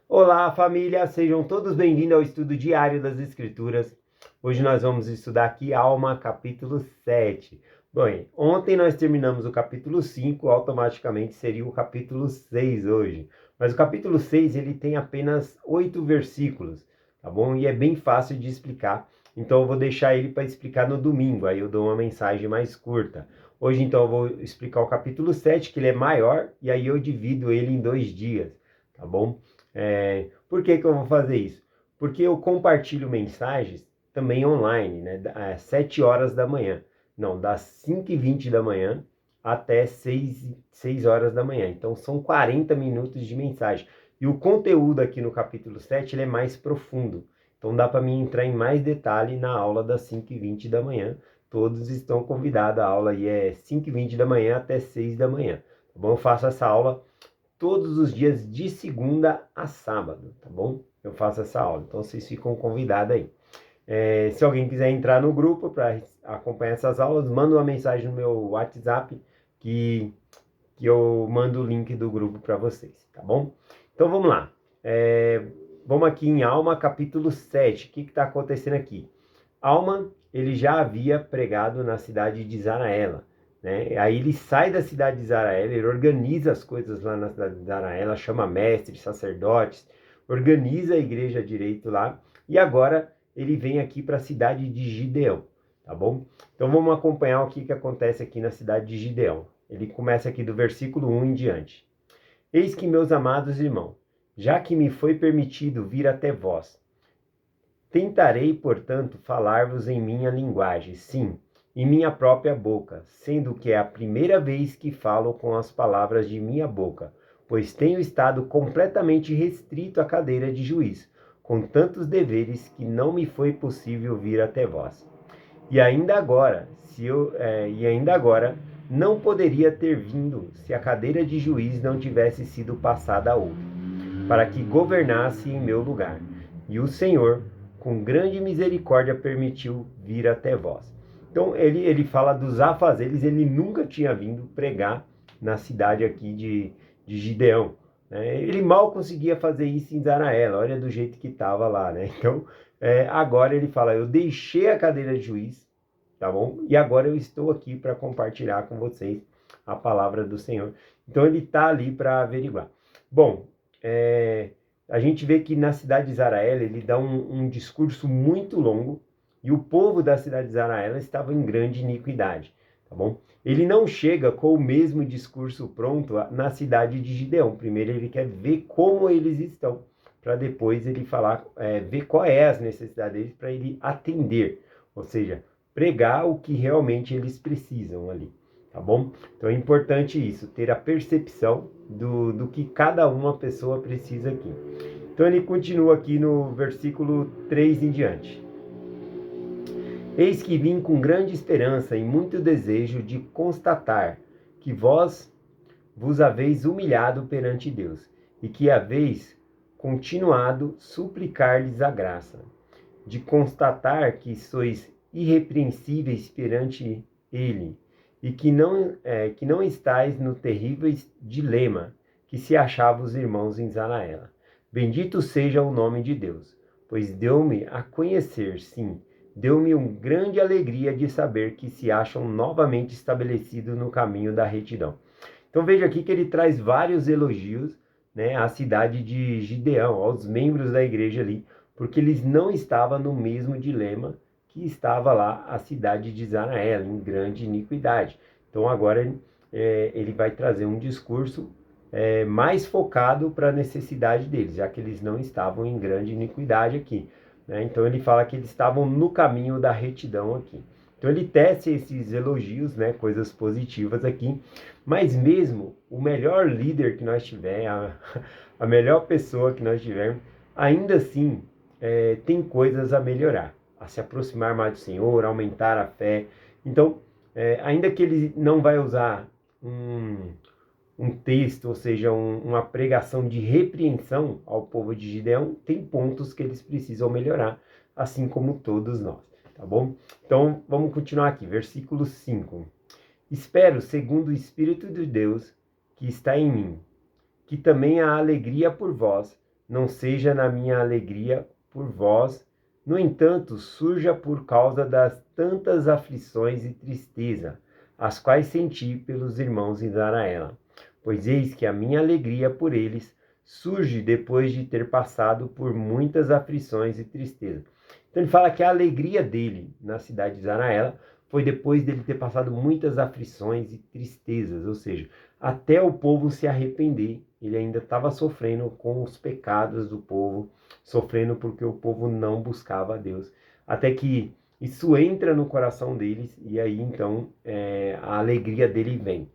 Olá, família! Sejam todos bem-vindos ao estudo diário das Escrituras. Hoje nós vamos estudar aqui Alma, capítulo 7. Bom, ontem nós terminamos o capítulo 5, automaticamente seria o capítulo 6 hoje. Mas o capítulo 6, ele tem apenas 8 versículos, tá bom? E é bem fácil de explicar, então eu vou deixar ele para explicar no domingo, aí eu dou uma mensagem mais curta. Hoje, então, eu vou explicar o capítulo 7, que ele é maior, e aí eu divido ele em 2 dias, tá bom? Por que eu vou fazer isso? Porque eu compartilho mensagens também online, né? Às 7 horas da manhã. Não, das 5h20 da manhã até 6 horas da manhã. Então, são 40 minutos de mensagem. E o conteúdo aqui no capítulo 7 ele é mais profundo. Então, dá para mim entrar em mais detalhe na aula das 5h20 da manhã. Todos estão convidados. A aula aí é 5h20 da manhã até 6 da manhã. Tá bom? Eu faço essa aula todos os dias de segunda a sábado, tá bom? Eu faço essa aula, então vocês ficam convidados aí. Se alguém quiser entrar no grupo para acompanhar essas aulas, manda uma mensagem no meu WhatsApp que eu mando o link do grupo para vocês, tá bom? Então vamos lá. Vamos aqui em Alma, capítulo 7. O que está acontecendo aqui? Alma, ele já havia pregado na cidade de Zaraela, né? Aí ele sai da cidade de Zaraela, ele organiza as coisas lá na cidade de Zaraela, chama mestres, sacerdotes, organiza a igreja direito lá, e agora ele vem aqui para a cidade de Gideão, tá bom? Então vamos acompanhar o que acontece aqui na cidade de Gideão. Ele começa aqui do versículo 1 em diante. Eis que, meus amados irmãos, já que me foi permitido vir até vós, tentarei, portanto, falar-vos em minha linguagem, sim, em minha própria boca, sendo que é a primeira vez que falo com as palavras de minha boca, pois tenho estado completamente restrito à cadeira de juiz, com tantos deveres que não me foi possível vir até vós. E ainda agora, não poderia ter vindo se a cadeira de juiz não tivesse sido passada a outro, para que governasse em meu lugar. E o Senhor, com grande misericórdia, permitiu vir até vós. Então, ele fala dos afazeres, ele nunca tinha vindo pregar na cidade aqui de Gideão, né? Ele mal conseguia fazer isso em Zaraela, olha do jeito que estava lá, né? Então, agora ele fala, eu deixei a cadeira de juiz, tá bom? E agora eu estou aqui para compartilhar com vocês a palavra do Senhor. Então, ele está ali para averiguar. Bom, é, a gente vê que na cidade de Zaraela ele dá um discurso muito longo e o povo da cidade de Zaraela estava em grande iniquidade, tá bom? Ele não chega com o mesmo discurso pronto na cidade de Gideão. Primeiro ele quer ver como eles estão, para depois ele falar, ver qual é as necessidades deles para ele atender, ou seja, pregar o que realmente eles precisam ali. Tá bom? Então é importante isso, ter a percepção do que cada uma pessoa precisa aqui. Então ele continua aqui no versículo 3 em diante. Eis que vim com grande esperança e muito desejo de constatar que vós vos haveis humilhado perante Deus, e que haveis continuado suplicar-lhes a graça, de constatar que sois irrepreensíveis perante Ele, e que não estáis no terrível dilema que se achavam os irmãos em Zaraela. Bendito seja o nome de Deus, pois deu-me a conhecer, sim, deu-me uma grande alegria de saber que se acham novamente estabelecidos no caminho da retidão. Então veja aqui que ele traz vários elogios, né, à cidade de Gideão, aos membros da igreja ali, porque eles não estavam no mesmo dilema que estava lá a cidade de Zaraela, em grande iniquidade. Então agora ele vai trazer um discurso mais focado para a necessidade deles, já que eles não estavam em grande iniquidade aqui, né? Então ele fala que eles estavam no caminho da retidão aqui. Então ele tece esses elogios, né, coisas positivas aqui, mas mesmo o melhor líder que nós tivermos, a melhor pessoa que nós tivermos, ainda assim tem coisas a melhorar, a se aproximar mais do Senhor, aumentar a fé. Então, ainda que ele não vai usar um texto, ou seja, uma pregação de repreensão ao povo de Gideão, tem pontos que eles precisam melhorar, assim como todos nós, tá bom? Então, vamos continuar aqui, versículo 5. Espero, segundo o Espírito de Deus que está em mim, que também a alegria por vós não seja na minha alegria por vós, no entanto, surja por causa das tantas aflições e tristeza, as quais senti pelos irmãos em Zaraela. Pois eis que a minha alegria por eles surge depois de ter passado por muitas aflições e tristeza. Então ele fala que a alegria dele na cidade de Zaraela foi depois dele ter passado muitas aflições e tristezas, ou seja, até o povo se arrepender. Ele ainda estava sofrendo com os pecados do povo, sofrendo porque o povo não buscava a Deus. Até que isso entra no coração deles e aí então a alegria dele vem.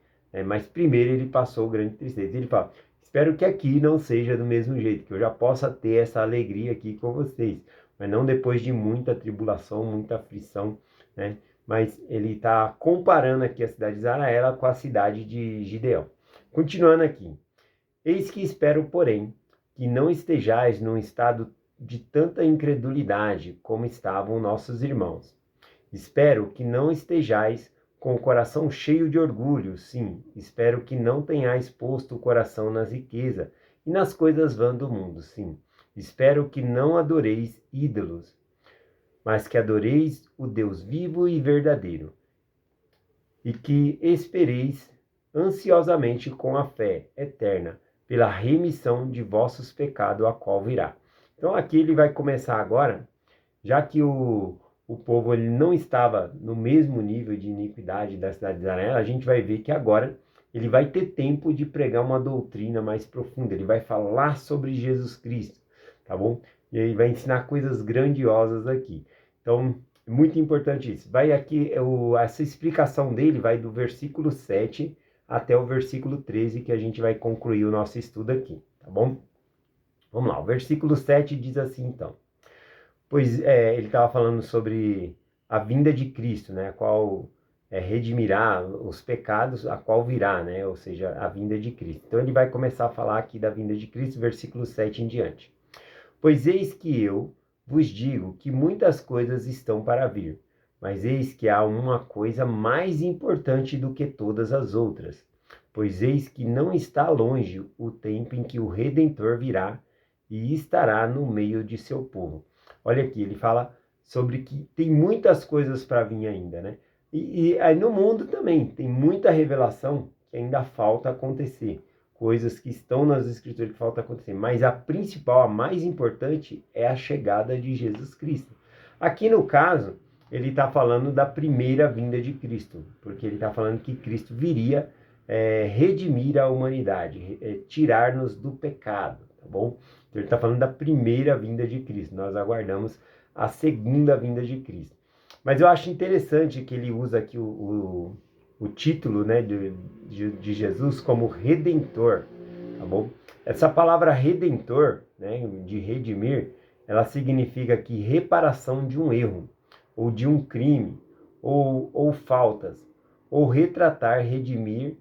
Mas primeiro ele passou grande tristeza. Ele fala, espero que aqui não seja do mesmo jeito, que eu já possa ter essa alegria aqui com vocês, mas não depois de muita tribulação, muita aflição, né? Mas ele está comparando aqui a cidade de Zaraela com a cidade de Gideão. Continuando aqui. Eis que espero, porém, que não estejais num estado de tanta incredulidade como estavam nossos irmãos. Espero que não estejais com o coração cheio de orgulho, sim, espero que não tenhais posto o coração nas riquezas e nas coisas vãs do mundo, sim. Espero que não adoreis ídolos, mas que adoreis o Deus vivo e verdadeiro, e que espereis ansiosamente com a fé eterna pela remissão de vossos pecados, a qual virá. Então aqui ele vai começar agora, já que o povo ele não estava no mesmo nível de iniquidade da cidade de Israel, a gente vai ver que agora ele vai ter tempo de pregar uma doutrina mais profunda, ele vai falar sobre Jesus Cristo, tá bom? E ele vai ensinar coisas grandiosas aqui. Então, é muito importante isso. Vai aqui, essa explicação dele vai do versículo 7 até o versículo 13, que a gente vai concluir o nosso estudo aqui, tá bom? Vamos lá, o versículo 7 diz assim, então. Pois ele estava falando sobre a vinda de Cristo, né? A qual redimirá os pecados, a qual virá, né? Ou seja, a vinda de Cristo. Então ele vai começar a falar aqui da vinda de Cristo, versículo 7 em diante. Pois eis que eu vos digo que muitas coisas estão para vir, mas eis que há uma coisa mais importante do que todas as outras. Pois eis que não está longe o tempo em que o Redentor virá e estará no meio de seu povo. Olha aqui, ele fala sobre que tem muitas coisas para vir ainda, né? E aí no mundo também tem muita revelação que ainda falta acontecer. Coisas que estão nas escrituras que falta acontecer. Mas a principal, a mais importante, é a chegada de Jesus Cristo. Aqui no caso, ele está falando da primeira vinda de Cristo, porque ele está falando que Cristo viria redimir a humanidade, tirar-nos do pecado, tá bom? Então ele está falando da primeira vinda de Cristo. Nós aguardamos a segunda vinda de Cristo. Mas eu acho interessante que ele usa aqui o título, né, de Jesus como Redentor, tá bom? Essa palavra Redentor, né, de redimir, ela significa que reparação de um erro, ou de um crime, ou faltas, ou retratar, redimir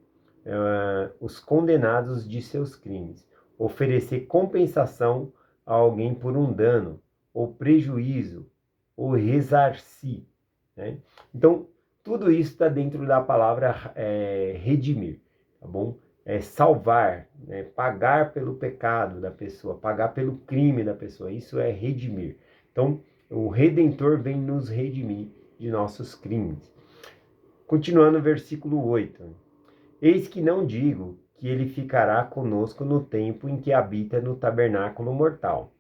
os condenados de seus crimes, oferecer compensação a alguém por um dano, ou prejuízo, ou ressarcir, né? Então, tudo isso está dentro da palavra redimir, tá bom? Salvar, né? Pagar pelo pecado da pessoa, pagar pelo crime da pessoa, isso é redimir. Então, o Redentor vem nos redimir de nossos crimes. Continuando o versículo 8. Eis que não digo que ele ficará conosco no tempo em que habita no tabernáculo mortal,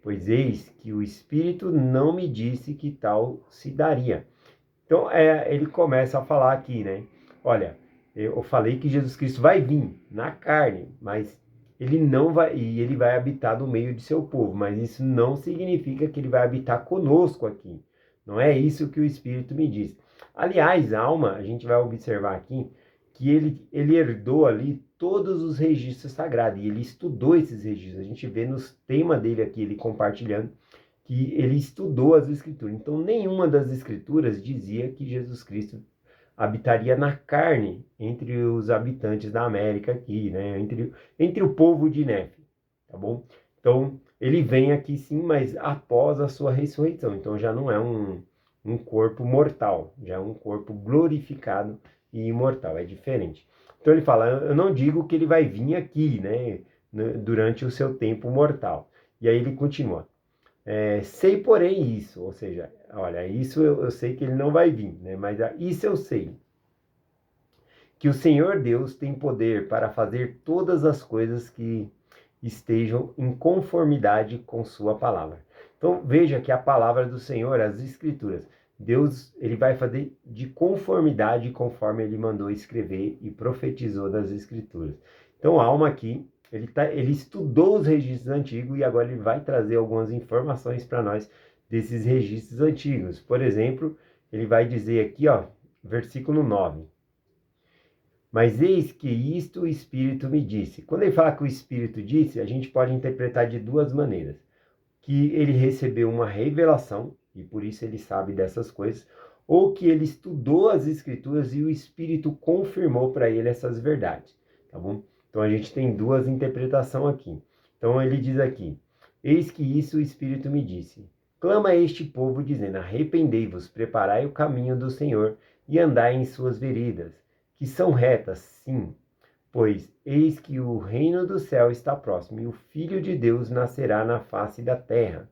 pois eis que o Espírito não me disse que tal se daria. Então, ele começa a falar aqui, né? Olha, eu falei que Jesus Cristo vai vir na carne, mas ele não vai, e ele vai habitar no meio de seu povo, mas isso não significa que ele vai habitar conosco aqui. Não é isso que o Espírito me diz. Aliás, alma, a gente vai observar aqui que ele herdou ali todos os registros sagrados, e ele estudou esses registros. A gente vê nos temas dele aqui, ele compartilhando, que ele estudou as escrituras. Então, nenhuma das escrituras dizia que Jesus Cristo habitaria na carne entre os habitantes da América aqui, né? Entre o povo de Nefe, tá bom? Então, ele vem aqui sim, mas após a sua ressurreição. Então, já não é um corpo mortal, já é um corpo glorificado e imortal, é diferente. Então, ele fala, eu não digo que ele vai vir aqui, né? Durante o seu tempo mortal. E aí ele continua. Sei, porém, isso, ou seja, olha, isso eu sei que ele não vai vir, né? Mas isso eu sei, que o Senhor Deus tem poder para fazer todas as coisas que estejam em conformidade com sua palavra. Então, veja que a palavra do Senhor, as escrituras, Deus, ele vai fazer de conformidade conforme ele mandou escrever e profetizou das escrituras. Então, a alma aqui, ele estudou os registros antigos e agora ele vai trazer algumas informações para nós desses registros antigos. Por exemplo, ele vai dizer aqui, ó, versículo 9. Mas eis que isto o Espírito me disse. Quando ele fala que o Espírito disse, a gente pode interpretar de duas maneiras. Que ele recebeu uma revelação, e por isso ele sabe dessas coisas, ou que ele estudou as Escrituras e o Espírito confirmou para ele essas verdades. Tá bom? Então a gente tem duas interpretações aqui. Então ele diz aqui, eis que isso o Espírito me disse. Clama a este povo, dizendo, arrependei-vos, preparai o caminho do Senhor, e andai em suas veredas, que são retas, sim, pois eis que o reino do céu está próximo, e o Filho de Deus nascerá na face da terra.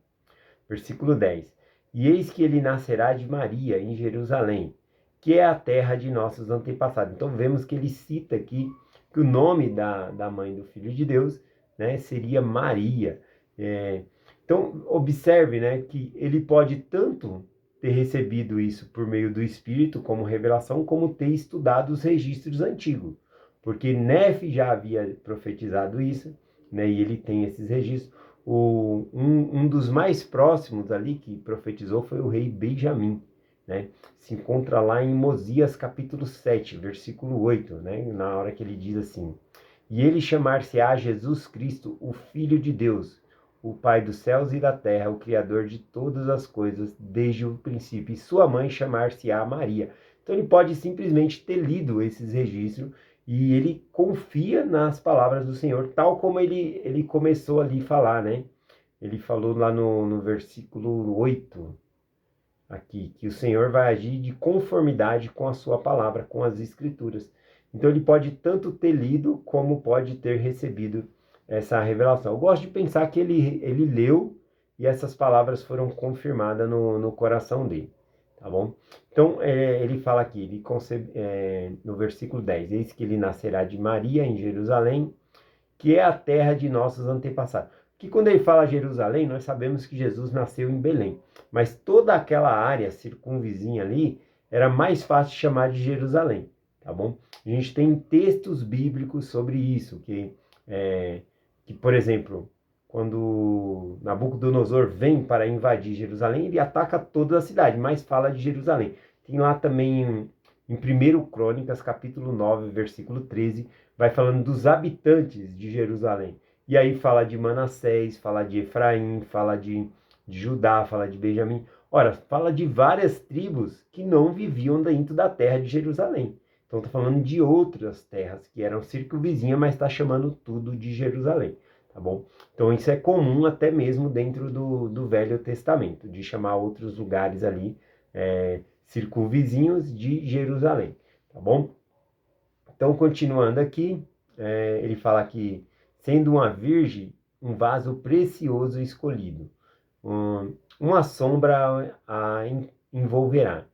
Versículo 10. E eis que ele nascerá de Maria, em Jerusalém, que é a terra de nossos antepassados. Então vemos que ele cita aqui que o nome da mãe do Filho de Deus, né, seria Maria. Então observe, né, que ele pode tanto ter recebido isso por meio do Espírito como revelação, como ter estudado os registros antigos. Porque Nefe já havia profetizado isso, né, e ele tem esses registros. Um dos mais próximos ali que profetizou foi o rei Benjamim, né? Se encontra lá em Mosias capítulo 7, versículo 8, né? Na hora que ele diz assim, e ele chamar-se-á Jesus Cristo, o Filho de Deus, o Pai dos céus e da terra, o Criador de todas as coisas, desde o princípio, e sua mãe chamar-se-á Maria. Então ele pode simplesmente ter lido esses registros e ele confia nas palavras do Senhor, tal como ele começou ali a falar, né? Ele falou lá no versículo 8, aqui, que o Senhor vai agir de conformidade com a sua palavra, com as escrituras. Então ele pode tanto ter lido, como pode ter recebido essa revelação. Eu gosto de pensar que ele leu e essas palavras foram confirmadas no coração dele. Tá bom? Então, ele fala aqui, no versículo 10, eis que ele nascerá de Maria em Jerusalém, que é a terra de nossos antepassados. Que quando ele fala Jerusalém, nós sabemos que Jesus nasceu em Belém. Mas toda aquela área circunvizinha ali, era mais fácil de chamar de Jerusalém, tá bom? A gente tem textos bíblicos sobre isso, que por exemplo, quando Nabucodonosor vem para invadir Jerusalém, ele ataca toda a cidade, mas fala de Jerusalém. Tem lá também em 1 Crônicas, capítulo 9, versículo 13, vai falando dos habitantes de Jerusalém. E aí fala de Manassés, fala de Efraim, fala de Judá, fala de Benjamim. Ora, fala de várias tribos que não viviam dentro da terra de Jerusalém. Então está falando de outras terras que eram circunvizinhas, mas está chamando tudo de Jerusalém, tá bom? Então isso é comum até mesmo dentro do Velho Testamento, de chamar outros lugares ali circunvizinhos de Jerusalém, tá bom? Então, continuando aqui, ele fala que, sendo uma virgem, um vaso precioso escolhido, uma sombra a envolverá,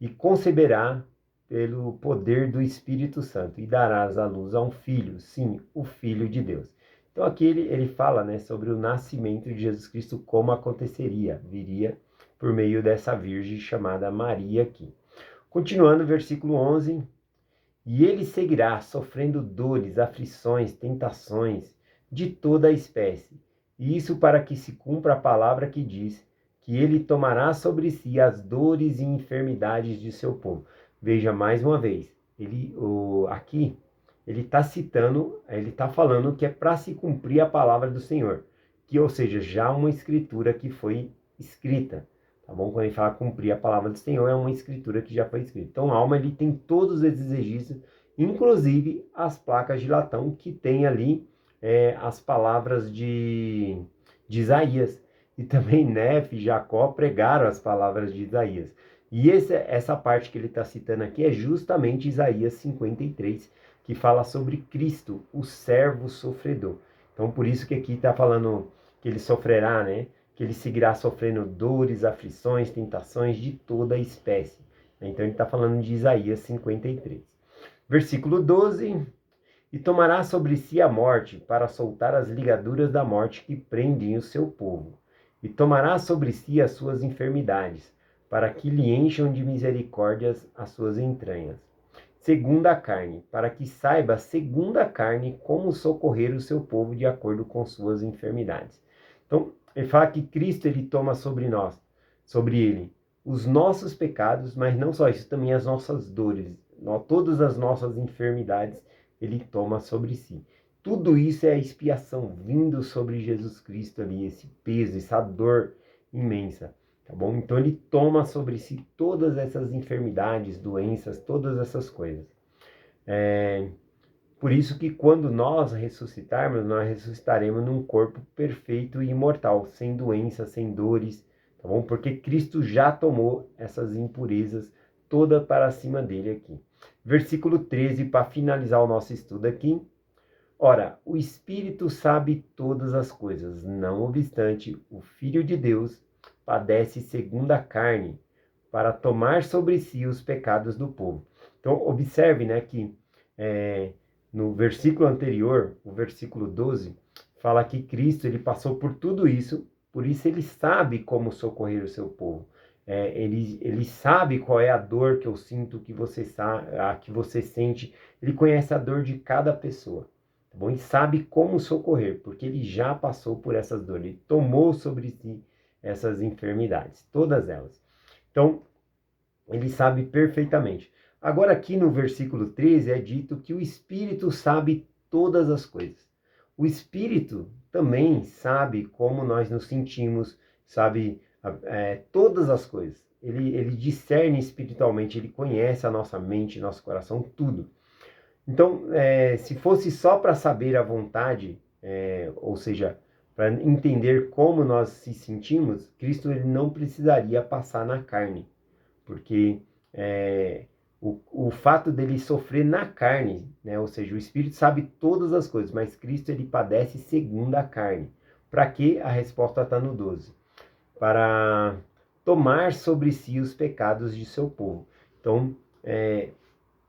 e conceberá pelo poder do Espírito Santo, e darás à luz a um filho, sim, o Filho de Deus. Então aqui ele fala, né, sobre o nascimento de Jesus Cristo, como aconteceria, viria por meio dessa virgem chamada Maria aqui. Continuando, versículo 11, e ele seguirá sofrendo dores, aflições, tentações de toda a espécie. E isso para que se cumpra a palavra que diz que ele tomará sobre si as dores e enfermidades de seu povo. Veja mais uma vez, aqui ele está citando, ele está falando que é para se cumprir a palavra do Senhor, que, ou seja, já uma escritura que foi escrita. Tá bom? Quando ele fala cumprir a palavra do Senhor, é uma escritura que já foi escrita. Então, a alma ele tem todos esses registros, inclusive as placas de latão que tem ali as palavras de Isaías. E também Nefe e Jacó pregaram as palavras de Isaías. E essa parte que ele está citando aqui é justamente Isaías 53, que fala sobre Cristo, o servo sofredor. Então, por isso que aqui está falando que ele sofrerá, né? Que ele seguirá sofrendo dores, aflições, tentações de toda espécie. Então ele está falando de Isaías 53. Versículo 12. E tomará sobre si a morte, para soltar as ligaduras da morte que prendem o seu povo. E tomará sobre si as suas enfermidades, para que lhe encham de misericórdias as suas entranhas. Segundo a carne, para que saiba, segundo a carne, como socorrer o seu povo de acordo com suas enfermidades. Então, ele fala que Cristo ele toma sobre nós, sobre ele, os nossos pecados, mas não só isso, também as nossas dores, todas as nossas enfermidades, ele toma sobre si. Tudo isso é a expiação vindo sobre Jesus Cristo ali, esse peso, essa dor imensa, tá bom? Então ele toma sobre si todas essas enfermidades, doenças, todas essas coisas. Por isso que quando nós ressuscitarmos, nós ressuscitaremos num corpo perfeito e imortal, sem doenças, sem dores, tá bom? Porque Cristo já tomou essas impurezas toda para cima dele aqui. Versículo 13, para finalizar o nosso estudo aqui. Ora, o Espírito sabe todas as coisas, não obstante, o Filho de Deus padece segundo a carne, para tomar sobre si os pecados do povo. Então, observe, né, que no versículo anterior, o versículo 12, fala que Cristo ele passou por tudo isso, por isso ele sabe como socorrer o seu povo. Ele sabe qual é a dor que eu sinto, que você sente. Ele conhece a dor de cada pessoa, tá bom? E sabe como socorrer, porque ele já passou por essas dores. Ele tomou sobre si essas enfermidades, todas elas. Então, ele sabe perfeitamente. Agora aqui no versículo 13 é dito que o Espírito sabe todas as coisas. O Espírito também sabe como nós nos sentimos, sabe todas as coisas. Ele discerne espiritualmente, ele conhece a nossa mente, nosso coração, tudo. Então, se fosse só para saber a vontade, ou seja, para entender como nós se sentimos, Cristo ele não precisaria passar na carne, porque o fato dele sofrer na carne, né, ou seja, o Espírito sabe todas as coisas, mas Cristo ele padece segundo a carne. Para quê? A resposta está no 12. Para tomar sobre si os pecados de seu povo. Então,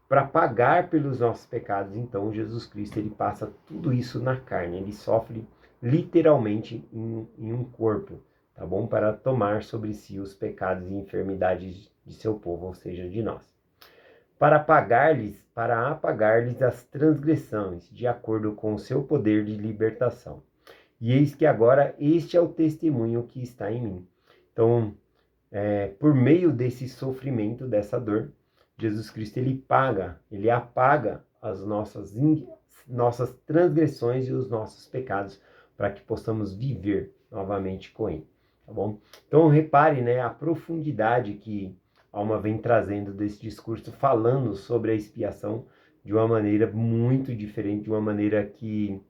para pagar pelos nossos pecados, então Jesus Cristo ele passa tudo isso na carne, ele sofre literalmente em um corpo, tá bom? Para tomar sobre si os pecados e enfermidades de seu povo, ou seja, de nós. Para apagar-lhes as transgressões, de acordo com o seu poder de libertação. E eis que agora este é o testemunho que está em mim. Então, por meio desse sofrimento, dessa dor, Jesus Cristo ele apaga as nossas transgressões e os nossos pecados para que possamos viver novamente com ele, tá bom? Então repare, né, a profundidade que Alma vem trazendo desse discurso, falando sobre a expiação de uma maneira muito diferente, de uma maneira que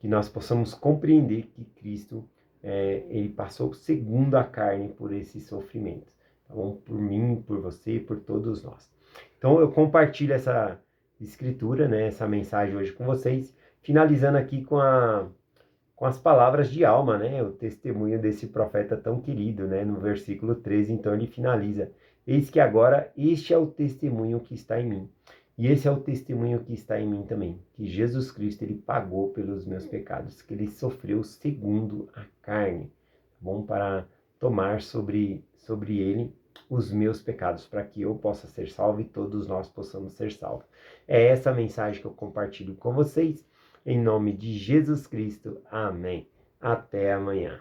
nós possamos compreender que Cristo ele passou segundo a carne por esse sofrimento, tá bom? Por mim, por você, por todos nós. Então eu compartilho essa escritura, né, essa mensagem hoje com vocês, finalizando aqui com as palavras de Alma, né, o testemunho desse profeta tão querido, né, no versículo 13, então ele finaliza: eis que agora este é o testemunho que está em mim. E esse é o testemunho que está em mim também, que Jesus Cristo ele pagou pelos meus pecados, que ele sofreu segundo a carne, tá bom? Para tomar sobre ele os meus pecados, para que eu possa ser salvo e todos nós possamos ser salvos. É essa mensagem que eu compartilho com vocês, em nome de Jesus Cristo. Amém. Até amanhã.